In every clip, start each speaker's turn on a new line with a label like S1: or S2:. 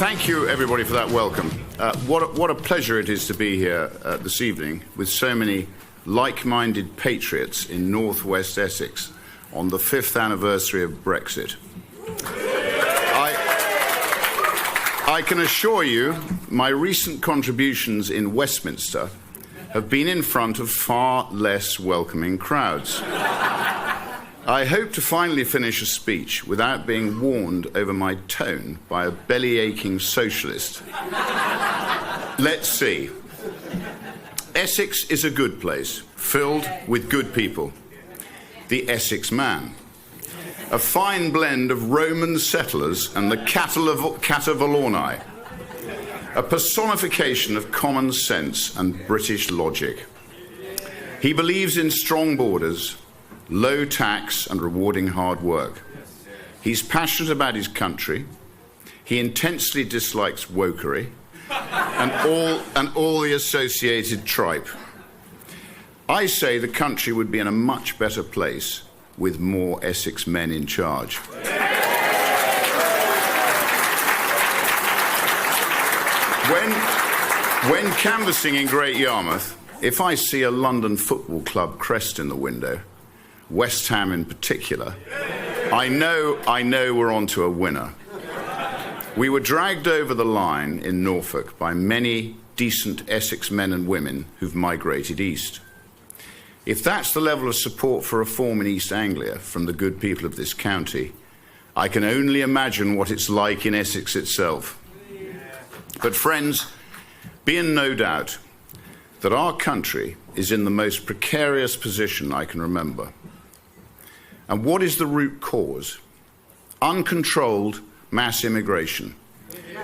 S1: Thank you, everybody, for that welcome. What a pleasure it is to be here this evening with so many like-minded patriots in northwest Essex on the 5th anniversary of Brexit. I can assure you my recent contributions in Westminster have been in front of far less welcoming crowds. I hope to finally finish a speech without being warned over my tone by a belly-aching socialist. Let's see. Essex is a good place, filled with good people. The Essex man. A fine blend of Roman settlers and the Catavalorni. A personification of common sense and British logic. He believes in strong borders, low tax and rewarding hard work. He's passionate about his country. He intensely dislikes wokery and all the associated tripe. I say the country would be in a much better place with more Essex men in charge. When canvassing in Great Yarmouth, if I see a London Football Club crest in the window, West Ham in particular, I know we're on to a winner. We were dragged over the line in Norfolk by many decent Essex men and women who've migrated east. If that's the level of support for reform in East Anglia from the good people of this county, I can only imagine what it's like in Essex itself. But friends, be in no doubt that our country is in the most precarious position I can remember. And what is the root cause? Uncontrolled mass immigration.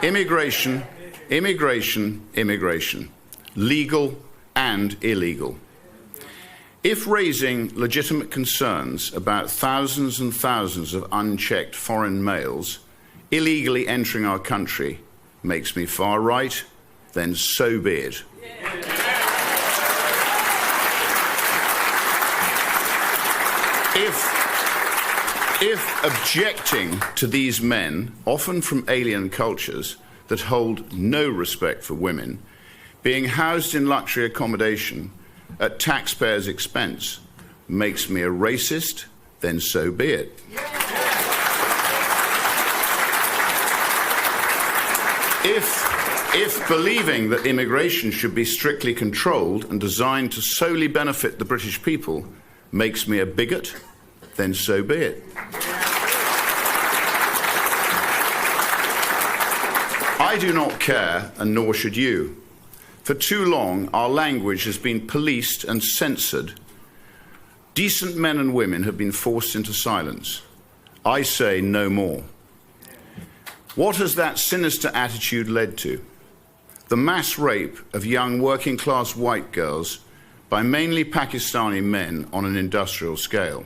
S1: Immigration, immigration, immigration. Legal and illegal. If raising legitimate concerns about thousands and thousands of unchecked foreign males illegally entering our country makes me far right, then so be it. If objecting to these men, often from alien cultures that hold no respect for women, being housed in luxury accommodation at taxpayers' expense makes me a racist, then so be it. If believing that immigration should be strictly controlled and designed to solely benefit the British people makes me a bigot, then so be it. I do not care, and nor should you. For too long, our language has been policed and censored. Decent men and women have been forced into silence. I say no more. What has that sinister attitude led to? The mass rape of young working-class white girls by mainly Pakistani men on an industrial scale.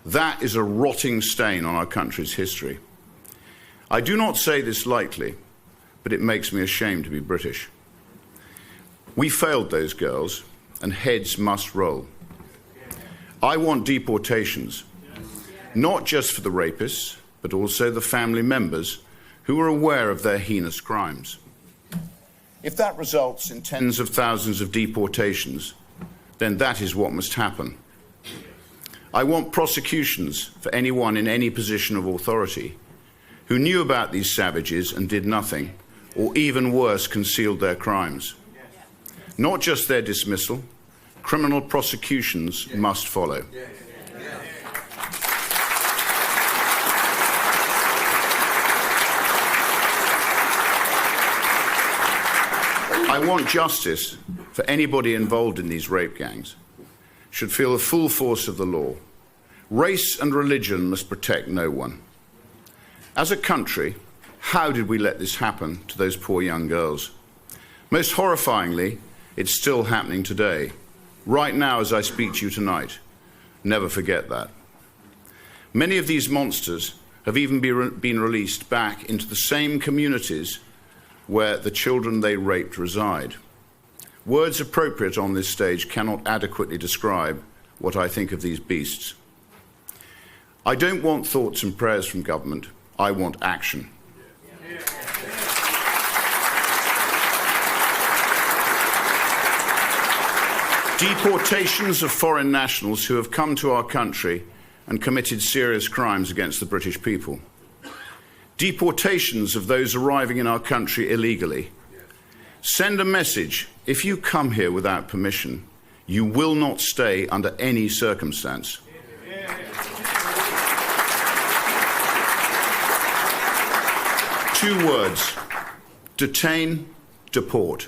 S1: That is a rotting stain on our country's history. I do not say this lightly, but it makes me ashamed to be British. We failed those girls, and heads must roll. I want deportations, not just for the rapists, but also the family members who are aware of their heinous crimes. If that results in tens of thousands of deportations, then that is what must happen. I want prosecutions for anyone in any position of authority who knew about these savages and did nothing, or even worse, concealed their crimes. Not just their dismissal, criminal prosecutions must follow. I want justice for anybody involved in these rape gangs. Should feel the full force of the law. Race and religion must protect no one. As a country, how did we let this happen to those poor young girls? Most horrifyingly, it's still happening today. Right now as I speak to you tonight. Never forget that. Many of these monsters have even been released back into the same communities where the children they raped reside. Words appropriate on this stage cannot adequately describe what I think of these beasts. I don't want thoughts and prayers from government. I want action. Deportations of foreign nationals who have come to our country and committed serious crimes against the British people. Deportations of those arriving in our country illegally. Send a message: if you come here without permission, you will not stay under any circumstance. Two words: detain, deport.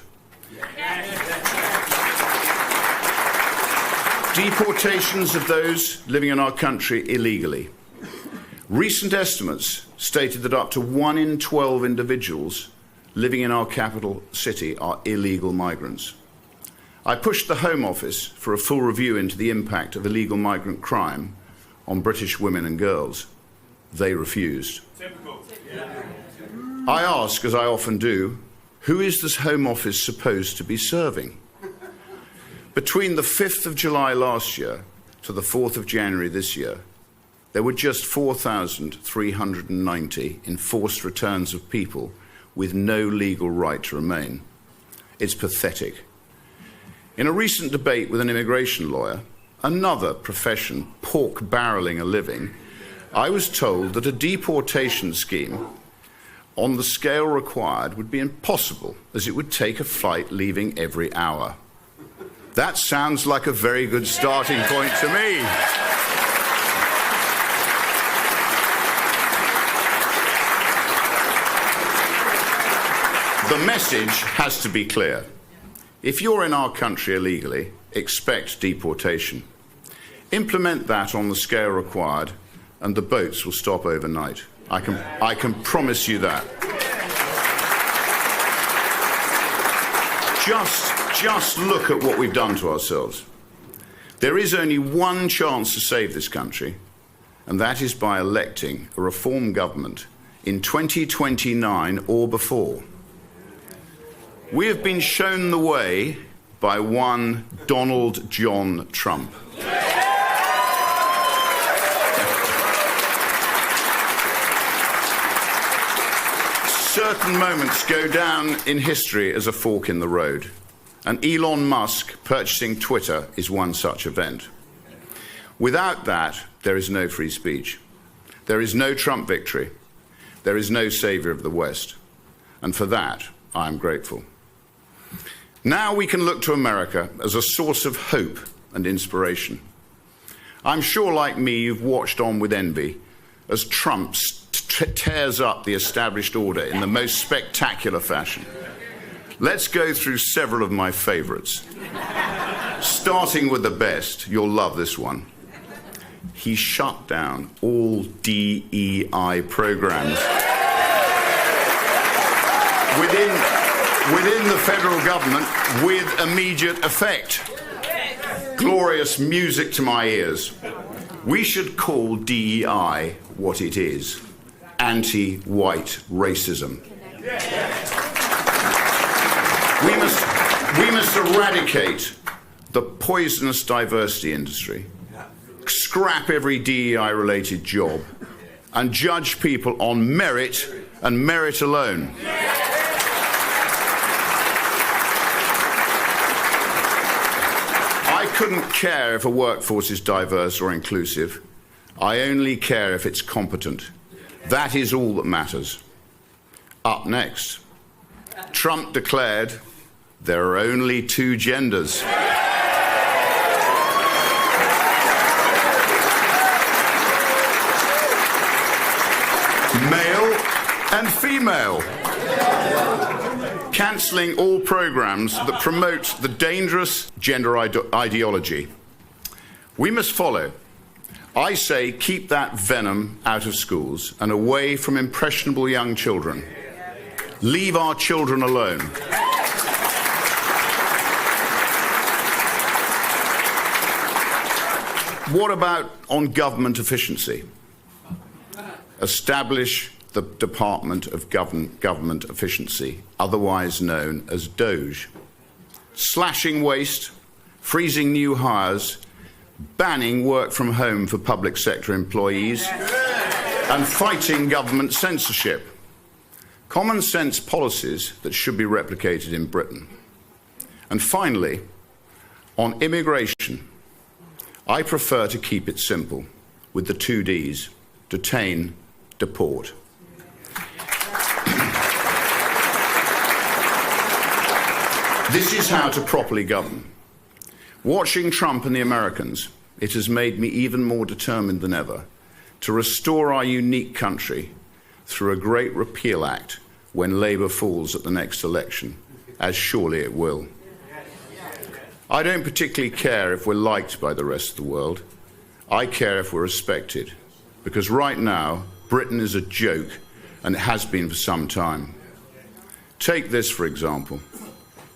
S1: Deportations of those living in our country illegally. Recent estimates stated that up to 1 in 12 individuals living in our capital city are illegal migrants. I pushed the Home Office for a full review into the impact of illegal migrant crime on British women and girls. They refused. Typical. I ask, as I often do, who is this Home Office supposed to be serving? Between the 5th of July last year to the 4th of January this year, there were just 4,390 enforced returns of people with no legal right to remain. It's pathetic. In a recent debate with an immigration lawyer, another profession pork-barreling a living, I was told that a deportation scheme on the scale required would be impossible, as it would take a flight leaving every hour. That sounds like a very good starting point to me. The message has to be clear. If you're in our country illegally, expect deportation. Implement that on the scale required, and the boats will stop overnight. I can promise you that. Just look at what we've done to ourselves. There is only one chance to save this country, and that is by electing a reform government in 2029 or before. We have been shown the way by one Donald John Trump. Certain moments go down in history as a fork in the road, and Elon Musk purchasing Twitter is one such event. Without that, there is no free speech. There is no Trump victory. There is no saviour of the West. And for that, I am grateful. Now we can look to America as a source of hope and inspiration. I'm sure, like me, you've watched on with envy as Trump tears up the established order in the most spectacular fashion. Let's go through several of my favourites. Starting with the best, you'll love this one. He shut down all DEI programs within the federal government with immediate effect. Glorious music to my ears. We should call DEI what it is: anti-white racism. We must eradicate the poisonous diversity industry, scrap every DEI-related job, and judge people on merit and merit alone. I couldn't care if a workforce is diverse or inclusive. I only care if it's competent. That is all that matters. Up next, Trump declared there are only two genders. Male and female. Cancelling all programs that promote the dangerous gender ideology. We must follow. I say keep that venom out of schools and away from impressionable young children. Leave our children alone. What about on government efficiency? Establish the Department of Government Efficiency, otherwise known as DOGE. Slashing waste, freezing new hires, banning work from home for public sector employees, and fighting government censorship. Common sense policies that should be replicated in Britain. And finally, On immigration, I prefer to keep it simple with the 2 Ds: detain, deport. This is how to properly govern. Watching Trump and the Americans, it has made me even more determined than ever to restore our unique country through a great repeal act when Labour falls at the next election, as surely it will. I don't particularly care if we're liked by the rest of the world. I care if we're respected, because right now, Britain is a joke, and it has been for some time. Take this, for example.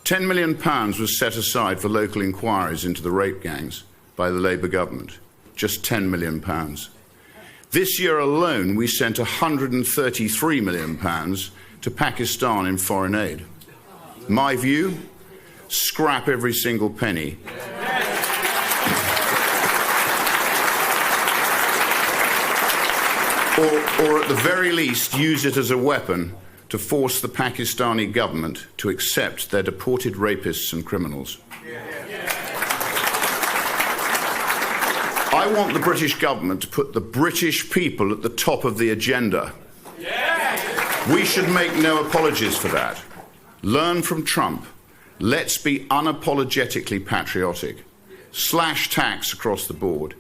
S1: £10 million was set aside for local inquiries into the rape gangs by the Labour government. Just £10 million. This year alone, we sent £133 million to Pakistan in foreign aid. My view? Scrap every single penny. Or at the very least, use it as a weapon to force the Pakistani government to accept their deported rapists and criminals. I want the British government to put the British people at the top of the agenda. We should make no apologies for that. Learn from Trump. Let's be unapologetically patriotic. Slash tax across the board.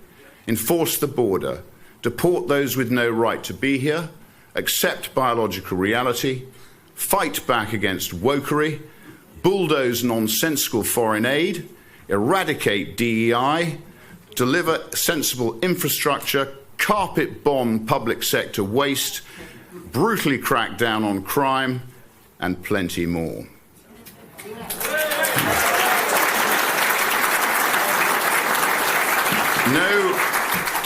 S1: Enforce the border. Deport those with no right to be here. Accept biological reality. Fight back against wokery. Bulldoze nonsensical foreign aid. Eradicate DEI. Deliver sensible infrastructure. Carpet bomb public sector waste. Brutally crack down on crime. And plenty more.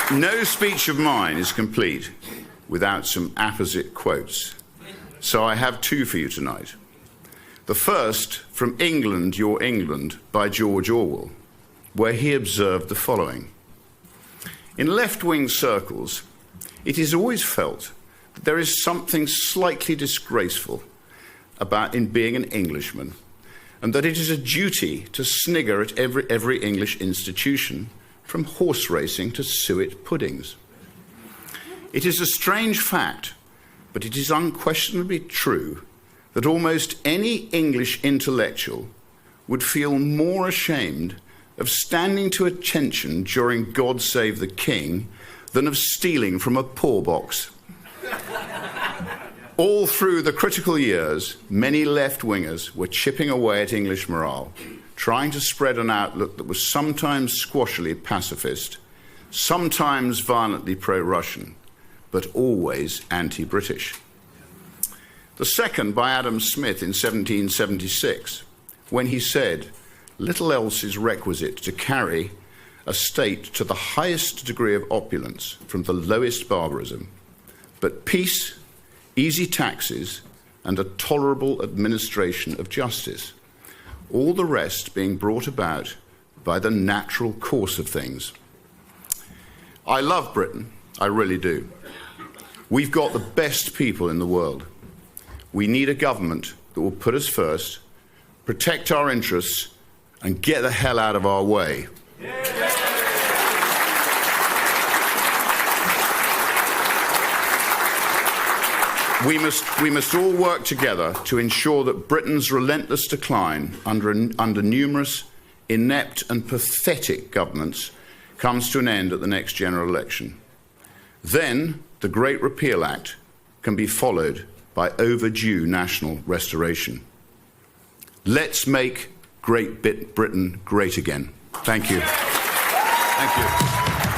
S1: No speech of mine is complete without some apposite quotes. So I have 2 for you tonight. The first, from England, Your England, by George Orwell, where he observed the following. In left-wing circles, it is always felt that there is something slightly disgraceful about in being an Englishman, and that it is a duty to snigger at every English institution, from horse racing to suet puddings. It is a strange fact, but it is unquestionably true, that almost any English intellectual would feel more ashamed of standing to attention during God Save the King than of stealing from a poor box. All through the critical years, many left-wingers were chipping away at English morale, trying to spread an outlook that was sometimes squashily pacifist, sometimes violently pro-Russian, but always anti-British. The second by Adam Smith in 1776, when he said, "Little else is requisite to carry a state to the highest degree of opulence from the lowest barbarism, but peace, easy taxes, and a tolerable administration of justice, all the rest being brought about by the natural course of things." I love Britain, I really do. We've got the best people in the world. We need a government that will put us first, protect our interests, and get the hell out of our way. We must all work together to ensure that Britain's relentless decline under numerous inept and pathetic governments comes to an end at the next general election. Then the Great Repeal Act can be followed by overdue national restoration. Let's make Great Britain great again. Thank you. Thank you.